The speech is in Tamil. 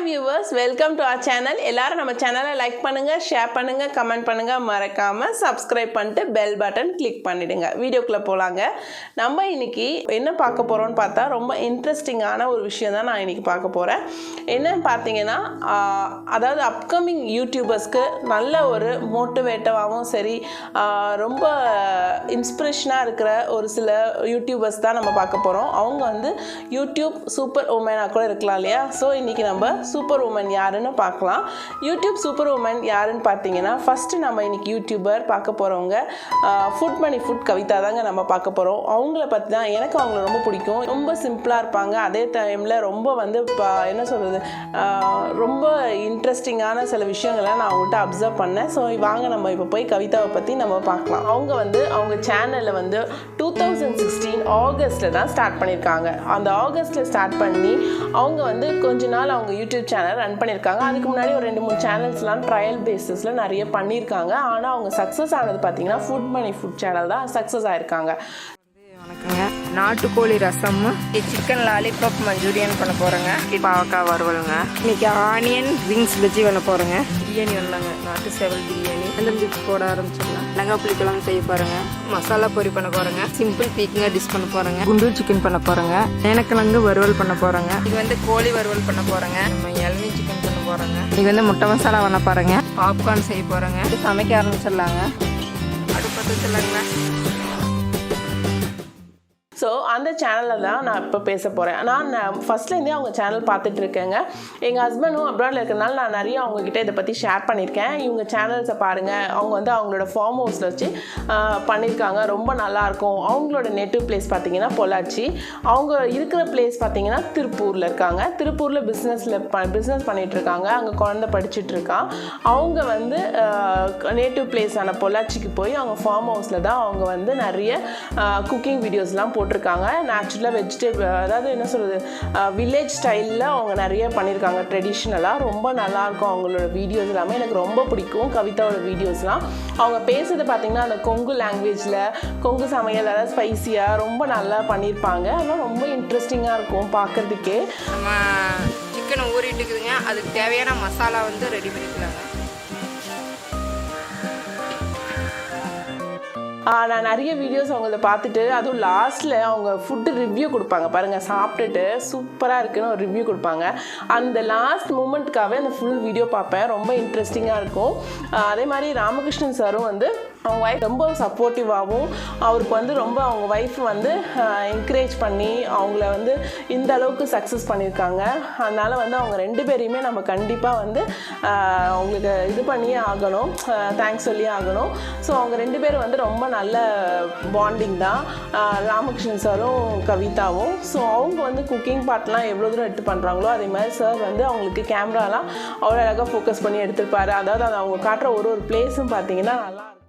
viewers, welcome to our channel. எல்லாரும் நம்ம சேனலை லைக் பண்ணுங்க, ஷேர் பண்ணுங்க, கமெண்ட் பண்ணுங்க, மறக்காம சப்ஸ்கிரைப் பண்ணிட்டு பெல் பட்டன் கிளிக் பண்ணிடுங்க. வீடியோக்குள்ள போலாங்க. நம்ம இன்னைக்கு என்ன பார்க்க போறோம்னு பார்த்தா ரொம்ப இன்ட்ரெஸ்டிங்கான ஒரு விஷயம் தான் நான் இன்னைக்கு பார்க்க போறேன். என்னன்னு பார்த்தீங்கன்னா அதாவது அப்கமிங் யூடியூபர்ஸ்க்கு நல்ல ஒரு மோட்டிவேட்டிவாகவும் சரி ரொம்ப இன்ஸ்பிரேஷனாக இருக்கிற ஒரு சில யூடியூபர்ஸ் தான் நம்ம பார்க்க போகிறோம். அவங்க வந்து யூடியூப் சூப்பர் உமனாக கூட இருக்கலாம் இல்லையா? ஸோ இன்றைக்கி நம்ம சூப்பர் உமன் யாருன்னு பார்க்கலாம். யூடியூப் சூப்பர் உமன் யாருன்னு பார்த்தீங்கன்னா ஃபஸ்ட்டு நம்ம இன்றைக்கி யூடியூபர் பார்க்க போகிறவங்க ஃபுட் மணி ஃபுட் கவிதா தாங்க நம்ம பார்க்க போகிறோம். அவங்கள பற்றி தான் எனக்கு அவங்கள ரொம்ப பிடிக்கும். ரொம்ப சிம்பிளாக இருப்பாங்க, அதே டைமில் ரொம்ப வந்து என்ன சொல்கிறது ரொம்ப இன்ட்ரெஸ்டிங்கான சில விஷயங்களை நான் அவங்கள்ட்ட அப்சர்வ் பண்ணேன். ஸோ வாங்க நம்ம இப்போ போய் கவிதாவை பற்றி நம்ம பார்க்கலாம். அவங்க சேனலில் வந்து 2016 ஆகஸ்ட்டில் தான் ஸ்டார்ட் பண்ணியிருக்காங்க. அந்த ஆகஸ்ட்டில் ஸ்டார்ட் பண்ணி அவங்க வந்து கொஞ்ச நாள் அவங்க யூடியூப் சேனல் ரன் பண்ணியிருக்காங்க. அதுக்கு முன்னாடி ஒரு 2-3 சேனல்ஸ்லாம் ட்ரையல் பேசிஸில் நிறைய பண்ணியிருக்காங்க. ஆனால் அவங்க சக்ஸஸ் ஆனது பார்த்தீங்கன்னா ஃபுட் மணி ஃபுட் சேனல் தான் சக்ஸஸ் ஆகிருக்காங்க. வணக்கங்க. நாட்டுக்கோழி ரசம், சிக்கன் லாலிபாப் மஞ்சூரியன் பண்ண போகிறேங்க. பாவக்காய் வறுவலுங்க. இன்னைக்கு ஆனியன் விங்ஸ் பஜ்ஜி பண்ண போகிறேங்க. பிரியாணி வரலாங்க, நாட்டு சேவல் பிரியாணி. அந்த பிரியாணி போட ஆரம்பிச்சிடலாம். லெங்காய் புளி குழம்பு செய்ய போகிறேங்க. மசாலா பொரி பண்ண போகிறேங்க. சிம்பிள் பீக்குங்க டிஷ் பண்ண போகிறேங்க. குண்டூர் சிக்கன் பண்ண போகிறேங்க. சேனக்கிழங்கு வறுவல் பண்ண போகிறேங்க. இது வந்து கோழி வறுவல் பண்ண போகிறேங்க. நம்ம இளநீ சிக்கன் பண்ண போகிறேங்க. இது வந்து முட்டை மசாலா பண்ண போகிறேங்க. பாப்கார்ன் செய்ய போகிறேங்க. சமைக்க ஆரம்பிச்சிடலாங்க. அடுப்பு வச்சுலாங்களா? ஸோ அந்த சேனலில் தான் நான் இப்போ பேச போகிறேன். நான் ஃபஸ்ட்லேருந்தே அவங்க சேனல் பார்த்துட்டு இருக்கேங்க. எங்கள் ஹஸ்பண்டும் அப்ராடில் இருக்கிறனால நான் நிறைய அவங்கக்கிட்ட இதை பற்றி ஷேர் பண்ணியிருக்கேன். இவங்க சேனல்ஸை பாருங்கள், அவங்க வந்து அவங்களோட ஃபார்ம் ஹவுஸில் வச்சு பண்ணியிருக்காங்க. ரொம்ப நல்லாயிருக்கும். அவங்களோட நேட்டிவ் பிளேஸ் பார்த்திங்கன்னா பொள்ளாச்சி. அவங்க இருக்கிற பிளேஸ் பார்த்திங்கன்னா திருப்பூரில் இருக்காங்க. திருப்பூரில் பிஸ்னஸ் பண்ணிகிட்ருக்காங்க. அங்கே குழந்தை படிச்சுட்ருக்கான். அவங்க வந்து நேட்டிவ் பிளேஸான பொள்ளாச்சிக்கு போய் அவங்க ஃபார்ம் ஹவுஸில் தான் அவங்க வந்து நிறைய குக்கிங் வீடியோஸ்லாம் போட்டிருக்காங்க. நேச்சுரலாக வெஜிடபிள், அதாவது என்ன சொல்கிறது, வில்லேஜ் ஸ்டைலில் அவங்க நிறைய பண்ணியிருக்காங்க. ட்ரெடிஷ்னலாக ரொம்ப நல்லாயிருக்கும் அவங்களோட வீடியோஸ் எல்லாமே. எனக்கு ரொம்ப பிடிக்கும் கவிதாவோட வீடியோஸ்லாம். அவங்க பேசுறது பார்த்திங்கன்னா அந்த கொங்கு லாங்குவேஜில், கொங்கு சமையல், அதாவது ஸ்பைசியாக ரொம்ப நல்லா பண்ணியிருப்பாங்க. அதெல்லாம் ரொம்ப இன்ட்ரெஸ்டிங்காக இருக்கும் பார்க்குறதுக்கே. நம்ம சிக்கனை ஊறிட்டுக்குதுங்க. அதுக்கு தேவையான மசாலா வந்து ரெடி பண்ணிக்கலாங்க. நான் நிறைய வீடியோஸ் அவங்கள பார்த்துட்டு, அதுவும் லாஸ்ட்டில் அவங்க ஃபுட்டு ரிவ்யூ கொடுப்பாங்க பாருங்கள். சாப்பிட்டுட்டு சூப்பராக இருக்குன்னு ஒரு ரிவ்யூ கொடுப்பாங்க. அந்த லாஸ்ட் மூமெண்ட்காகவே அந்த ஃபுல் வீடியோ பார்ப்பேன். ரொம்ப இன்ட்ரெஸ்டிங்காக இருக்கும். அதே மாதிரி ராமகிருஷ்ணன் சாரும் வந்து அவங்க ஒய்ஃப் ரொம்ப சப்போர்ட்டிவாகவும், அவருக்கு வந்து ரொம்ப அவங்க ஒய்ஃப் வந்து என்கரேஜ் பண்ணி அவங்கள வந்து இந்த அளவுக்கு சக்ஸஸ் பண்ணியிருக்காங்க. அதனால் வந்து அவங்க 2 பேரையுமே நம்ம கண்டிப்பாக வந்து அவங்களுக்கு இது பண்ணியே ஆகணும், தேங்க்ஸ் சொல்லியே ஆகணும். ஸோ அவங்க 2 பேரும் வந்து ரொம்ப நல்ல பாண்டிங் தான், ராமகிருஷ்ணன் சாரும் கவிதாவும். ஸோ அவங்க வந்து குக்கிங் பார்ட்லாம் எவ்வளோ தூரம் எடுத்து பண்ணுறாங்களோ அதே மாதிரி சார் வந்து அவங்களுக்கு கேமராலாம் அவ்வளோ அழகாக ஃபோக்கஸ் பண்ணி எடுத்துருப்பாரு. அதாவது அவங்க காட்டுற ஒரு பிளேஸும் பார்த்தீங்கன்னா நல்லா இருக்கும்.